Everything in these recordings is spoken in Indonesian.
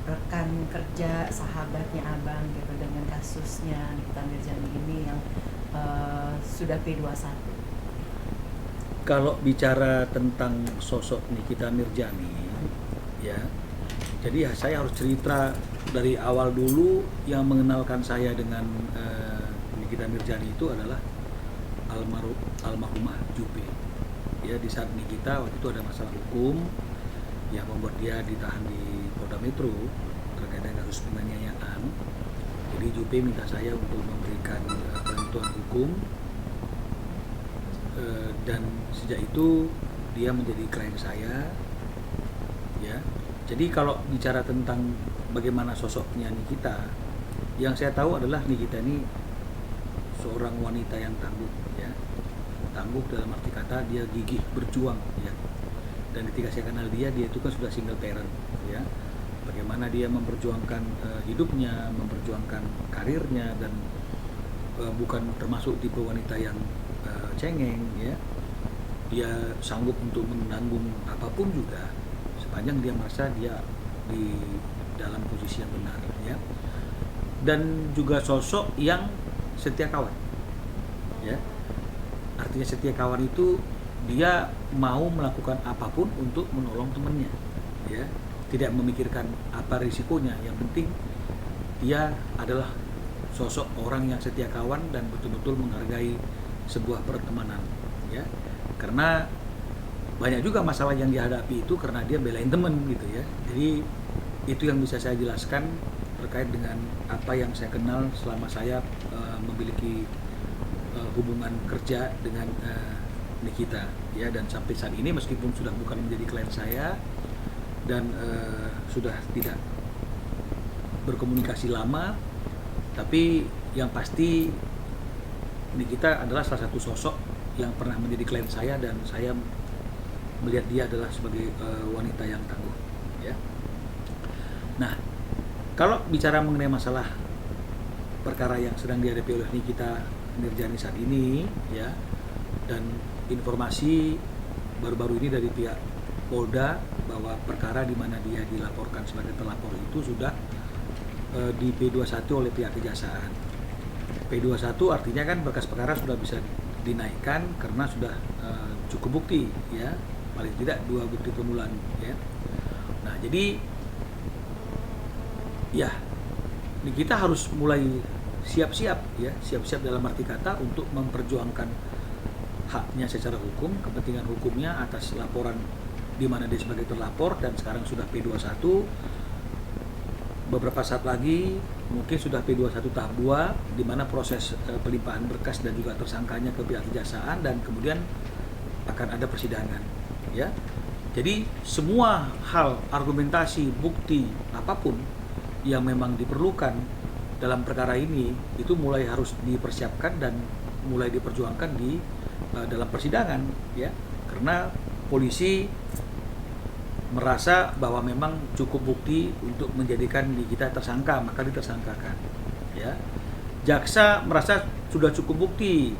rekan kerja sahabatnya abang gitu dengan kasusnya Nikita Mirzani ini yang sudah P21? Kalau bicara tentang sosok Nikita Mirzani, ya, jadi ya saya harus cerita dari awal dulu. Yang mengenalkan saya dengan Nikita Mirzani itu adalah almarhumah Jupe. Ya, di saat Nikita waktu itu ada masalah hukum yang membuat dia ditahan di Polda Metro terkait dengan kasus penganiayaan. Jadi Jupe minta saya untuk memberikan bantuan hukum, dan sejak itu dia menjadi klien saya, ya. Jadi kalau bicara tentang bagaimana sosoknya Nikita, yang saya tahu adalah Nikita ini seorang wanita yang tangguh, ya. Tangguh dalam arti kata dia gigih berjuang, ya. Dan ketika saya kenal dia itu kan sudah single parent, ya. Bagaimana dia memperjuangkan hidupnya, memperjuangkan karirnya, dan bukan termasuk tipe wanita yang cengeng, ya. Dia sanggup untuk menanggung apapun juga sepanjang dia merasa dia di dalam posisi yang benar, ya. Dan juga sosok yang setia kawan, ya. Artinya setia kawan itu dia mau melakukan apapun untuk menolong temannya, ya. Tidak memikirkan apa risikonya, yang penting dia adalah sosok orang yang setia kawan dan betul-betul menghargai sebuah pertemanan, ya. Karena banyak juga masalah yang dihadapi itu karena dia belain temen gitu, ya. Jadi itu yang bisa saya jelaskan terkait dengan apa yang saya kenal selama saya memiliki hubungan kerja dengan Nikita, ya. Dan sampai saat ini meskipun sudah bukan menjadi klien saya dan sudah tidak berkomunikasi lama, tapi yang pasti Nikita adalah salah satu sosok yang pernah menjadi klien saya dan saya melihat dia adalah sebagai wanita yang tangguh, ya. Nah, kalau bicara mengenai masalah perkara yang sedang dihadapi oleh Nikita Mirzani saat ini, ya, dan informasi baru-baru ini dari pihak Polda bahwa perkara di mana dia dilaporkan sebagai pelapor itu sudah di P21 oleh pihak kejaksaan. P21 artinya kan berkas perkara sudah bisa dinaikkan karena sudah cukup bukti, ya, paling tidak 2 bukti permulaan, ya. Nah, jadi ya kita harus mulai siap-siap, ya, siap-siap dalam arti kata untuk memperjuangkan haknya secara hukum, kepentingan hukumnya atas laporan di mana dia sebagai terlapor dan sekarang sudah P21. Beberapa saat lagi mungkin sudah P21 tahap 2 di mana proses pelimpahan berkas dan juga tersangkanya ke pihak kejaksaan dan kemudian akan ada persidangan, ya. Jadi semua hal, argumentasi, bukti apapun yang memang diperlukan dalam perkara ini itu mulai harus dipersiapkan dan mulai diperjuangkan di dalam persidangan, ya. Karena polisi merasa bahwa memang cukup bukti untuk menjadikan kita tersangka, maka ditersangkakan, ya. Jaksa merasa sudah cukup bukti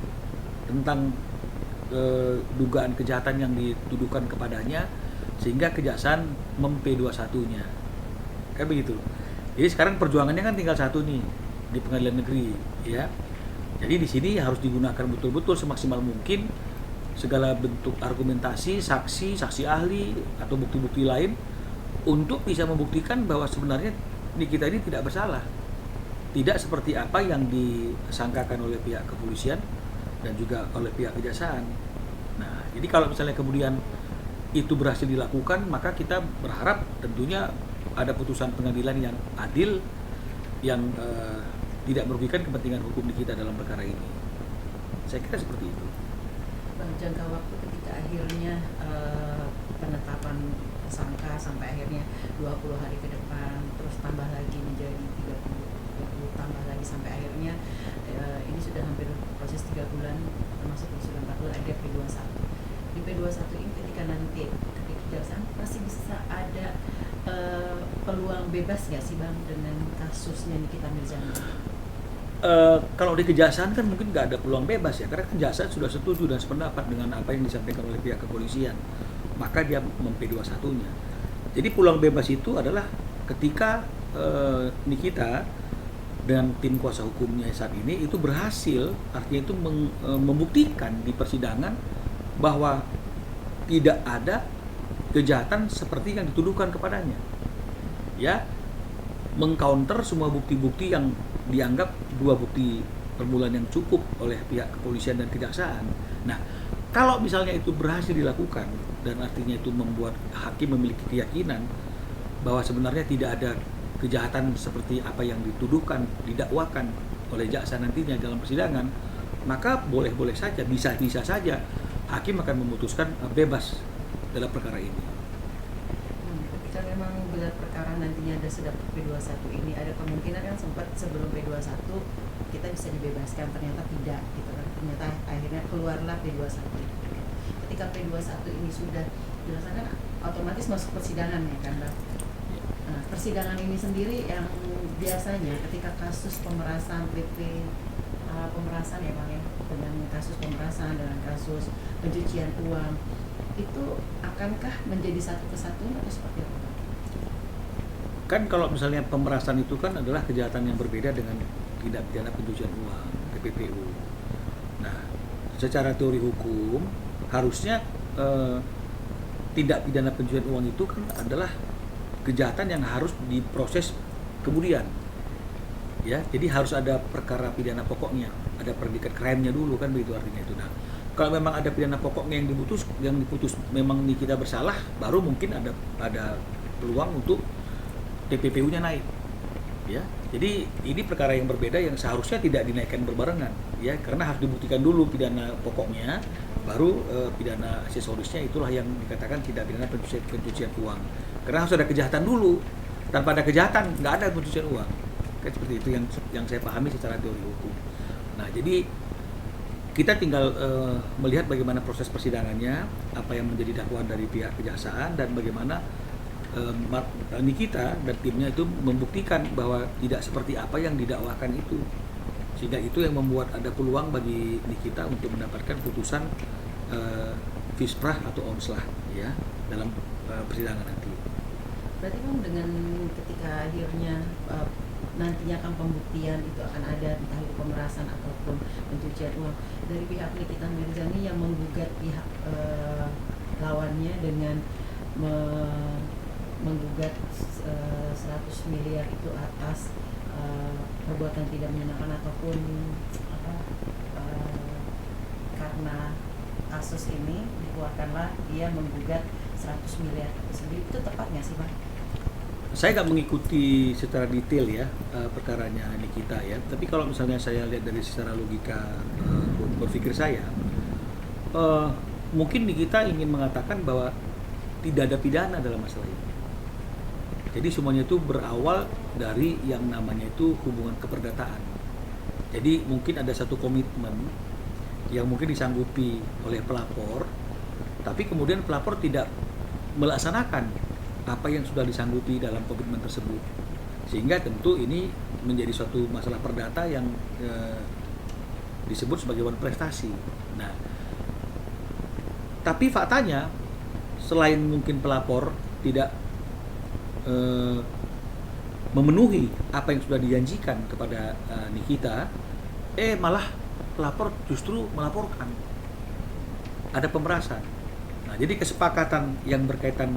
tentang dugaan kejahatan yang dituduhkan kepadanya sehingga kejaksaan mem-P21-nya. Kayak begitu. Jadi sekarang perjuangannya kan tinggal satu nih di pengadilan negeri, ya. Jadi di sini harus digunakan betul-betul semaksimal mungkin segala bentuk argumentasi, saksi ahli atau bukti-bukti lain untuk bisa membuktikan bahwa sebenarnya Nikita ini tidak bersalah. Tidak seperti apa yang disangkakan oleh pihak kepolisian dan juga oleh pihak kejaksaan. Nah, jadi kalau misalnya kemudian itu berhasil dilakukan, maka kita berharap tentunya ada putusan pengadilan yang adil yang tidak merugikan kepentingan hukum Nikita dalam perkara ini. Saya kira seperti itu. Jangka waktu ketika akhirnya penetapan tersangka sampai akhirnya 20 hari ke depan, terus tambah lagi menjadi 30 tambah lagi sampai akhirnya ini sudah hampir proses 3 bulan, termasuk sudah 4 bulan ada P21. Di P21 ini ketika nanti ketika kejaksaan masih bisa ada peluang bebas nggak sih Bang dengan kasusnya Nikita Mirzani? Kalau di kejaksaan kan mungkin nggak ada peluang bebas, ya, karena kejaksaan sudah setuju dan sependapat dengan apa yang disampaikan oleh pihak kepolisian, maka dia mem-P21-nya. Jadi peluang bebas itu adalah ketika Nikita dan tim kuasa hukumnya saat ini itu berhasil, artinya itu membuktikan di persidangan bahwa tidak ada kejahatan seperti yang dituduhkan kepadanya, ya, mengcounter semua bukti-bukti yang dianggap dua bukti permulaan yang cukup oleh pihak kepolisian dan kejaksaan. Nah, kalau misalnya itu berhasil dilakukan dan artinya itu membuat hakim memiliki keyakinan bahwa sebenarnya tidak ada kejahatan seperti apa yang dituduhkan, didakwakan oleh jaksa nantinya dalam persidangan, maka boleh-boleh saja, bisa saja hakim akan memutuskan bebas dalam perkara ini. Ketika memang gelar perkara nantinya ada sedang P21 ini, ada kemungkinan kan sempat sebelum P21 kita bisa dibebaskan, ternyata tidak gitu kan, ternyata akhirnya keluarlah P21. Ketika P21 ini sudah dilaksanakan, otomatis masuk persidangan ya kan Bang? Nah, persidangan ini sendiri yang biasanya ketika kasus pemerasan pemerasan ya Bang ya, dengan kasus pemerasan, dengan kasus pencucian uang, itu akankah menjadi satu kesatuan atau seperti apa? Kan kalau misalnya pemerasan itu kan adalah kejahatan yang berbeda dengan tindak pidana pencucian uang, TPPU. Nah, secara teori hukum harusnya tindak pidana pencucian uang itu kan adalah kejahatan yang harus diproses kemudian, ya. Jadi harus ada perkara pidana pokoknya, ada predikat crime-nya dulu kan, begitu artinya itu. Nah, kalau memang ada pidana pokoknya yang diputus memang kita bersalah, baru mungkin ada peluang untuk TPPU-nya naik, ya. Jadi ini perkara yang berbeda yang seharusnya tidak dinaikkan berbarengan, ya, karena harus dibuktikan dulu pidana pokoknya, baru pidana aksesorisnya itulah yang dikatakan tidak pidana pencucian uang. Karena harus ada kejahatan dulu, tanpa ada kejahatan nggak ada pencucian uang. Kan seperti itu yang saya pahami secara teori hukum. Nah, jadi kita tinggal melihat bagaimana proses persidangannya, apa yang menjadi dakwaan dari pihak kejaksaan, dan bagaimana Nikita dan timnya itu membuktikan bahwa tidak seperti apa yang didakwakan itu, sehingga itu yang membuat ada peluang bagi Nikita untuk mendapatkan putusan fisprah atau onslah, ya, dalam persidangan nanti. Berarti Bang, dengan ketika akhirnya nantinya akan pembuktian itu akan ada entah itu pemerasan ataupun pencucian uang, dari pihak Nikita Mirzani yang menggugat pihak lawannya dengan menggugat 100 miliar itu atas perbuatan tidak menyenangkan ataupun karena kasus ini dikeluarkanlah dia menggugat 100 miliar sendiri, itu tepat nggak sih Bang? Saya nggak mengikuti secara detail ya perkaranya Nikita, ya, tapi kalau misalnya saya lihat dari secara logika berpikir saya, mungkin Nikita ingin mengatakan bahwa tidak ada pidana dalam masalah ini. Jadi semuanya itu berawal dari yang namanya itu hubungan keperdataan. Jadi mungkin ada satu komitmen yang mungkin disanggupi oleh pelapor, tapi kemudian pelapor tidak melaksanakan apa yang sudah disanggupi dalam komitmen tersebut, sehingga tentu ini menjadi suatu masalah perdata yang disebut sebagai wan prestasi. Nah, tapi faktanya selain mungkin pelapor tidak memenuhi apa yang sudah dijanjikan kepada Nikita, malah pelapor justru melaporkan ada pemerasan. Nah, jadi kesepakatan yang berkaitan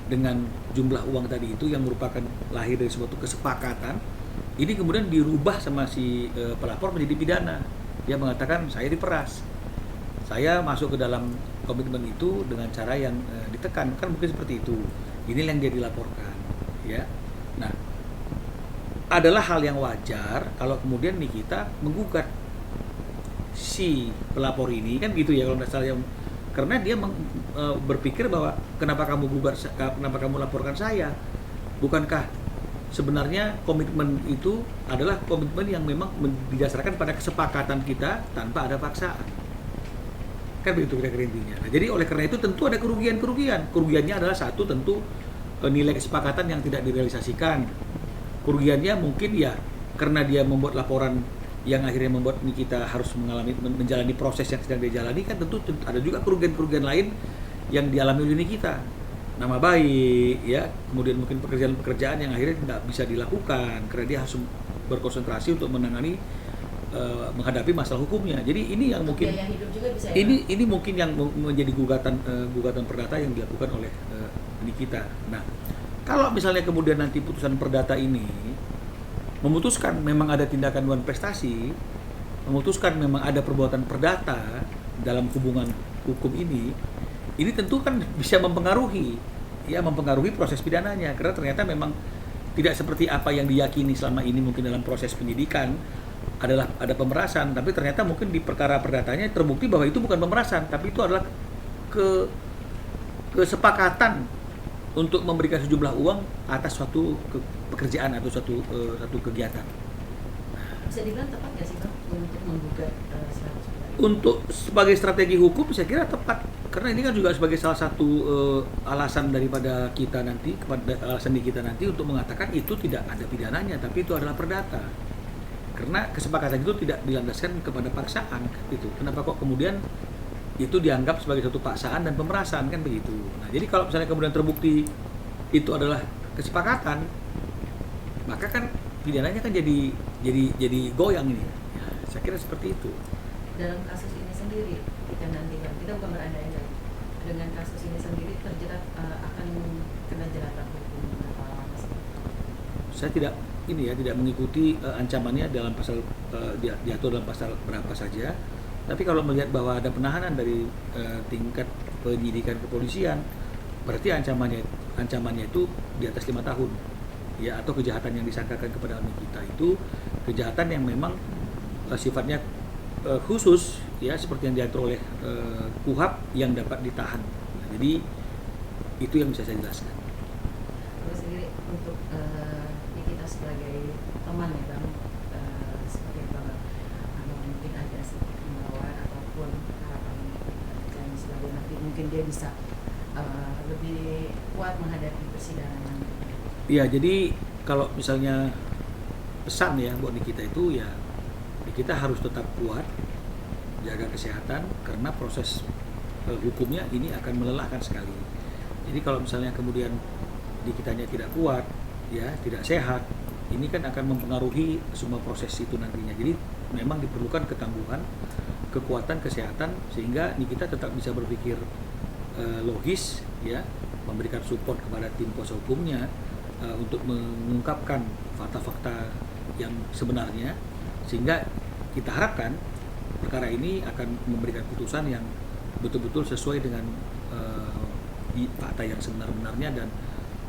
dengan jumlah uang tadi itu yang merupakan lahir dari suatu kesepakatan, ini kemudian dirubah sama si pelapor menjadi pidana. Dia mengatakan saya diperas, saya masuk ke dalam komitmen itu dengan cara yang ditekan, kan mungkin seperti itu. Ini yang dia dilaporkan, ya. Nah, adalah hal yang wajar kalau kemudian Nikita menggugat si pelapor ini, kan gitu ya kalau nggak salah, karena dia berpikir bahwa kenapa kamu laporkan saya, bukankah sebenarnya komitmen itu adalah komitmen yang memang didasarkan pada kesepakatan kita tanpa ada paksaan, kan begitu kira-kira intinya. Nah, jadi oleh karena itu tentu ada kerugiannya adalah satu, tentu nilai kesepakatan yang tidak direalisasikan. Kerugiannya mungkin ya karena dia membuat laporan yang akhirnya membuat kita harus menjalani proses yang sedang dia jalani, kan tentu ada juga kerugian-kerugian lain yang dialami oleh kita. nama baik, ya, kemudian mungkin pekerjaan-pekerjaan yang akhirnya tidak bisa dilakukan karena dia harus berkonsentrasi untuk menangani menghadapi masalah hukumnya. Jadi ini yang mungkin biaya hidup juga bisa ya, Bang? ini mungkin yang menjadi gugatan perdata yang dilakukan oleh Nikita. Nah, kalau misalnya kemudian nanti putusan perdata ini memutuskan memang ada tindakan dewan prestasi, memutuskan memang ada perbuatan perdata dalam hubungan hukum ini tentu kan bisa mempengaruhi proses pidananya karena ternyata memang tidak seperti apa yang diyakini selama ini mungkin dalam proses penyidikan adalah ada pemerasan, tapi ternyata mungkin di perkara perdatanya terbukti bahwa itu bukan pemerasan, tapi itu adalah kesepakatan untuk memberikan sejumlah uang atas suatu pekerjaan atau satu kegiatan. Bisa dibilang tepat nggak sih, Bang, untuk menggugat 100 hari? Untuk sebagai strategi hukum saya kira tepat karena ini kan juga sebagai salah satu alasan daripada kita nanti untuk mengatakan itu tidak ada pidananya tapi itu adalah perdata. Karena kesepakatan itu tidak dilandaskan kepada paksaan gitu. Kenapa kok kemudian itu dianggap sebagai satu paksaan dan pemerasan kan begitu. Nah, jadi kalau misalnya kemudian terbukti itu adalah kesepakatan, maka kan pidananya kan jadi goyang ini. Ya, saya kira seperti itu. Dalam kasus ini sendiri kita nanti kan kita bukan berandai-andai dengan kasus ini sendiri terjerat akan kena jeratan hukum berapa lama sih? Saya tidak mengikuti ancamannya dalam pasal diatur dalam pasal berapa saja. Tapi kalau melihat bahwa ada penahanan dari tingkat penyidikan kepolisian, berarti ancamannya itu di atas 5 tahun. Ya, atau kejahatan yang disangkakan kepada Nikita itu kejahatan yang memang sifatnya khusus ya seperti yang diatur oleh KUHAP yang dapat ditahan. Nah, jadi itu yang bisa saya jelaskan. Terus sendiri untuk kita sebagai teman ya, Bang, seperti Bang, mungkin ada sedikit himbauan ataupun harapan dan sebagai nanti mungkin dia bisa lebih kuat menghadapi persidangan nanti. Iya, jadi kalau misalnya pesan ya buat Nikita itu ya kita harus tetap kuat, jaga kesehatan karena proses hukumnya ini akan melelahkan sekali. Jadi kalau misalnya kemudian Nikitanya tidak kuat, ya tidak sehat, ini kan akan mempengaruhi semua proses itu nantinya. Jadi memang diperlukan ketangguhan, kekuatan kesehatan sehingga Nikita tetap bisa berpikir logis, ya, memberikan support kepada tim kuasa hukumnya untuk mengungkapkan fakta-fakta yang sebenarnya sehingga kita harapkan perkara ini akan memberikan putusan yang betul-betul sesuai dengan fakta yang sebenar-benarnya dan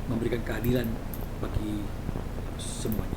memberikan keadilan bagi semuanya.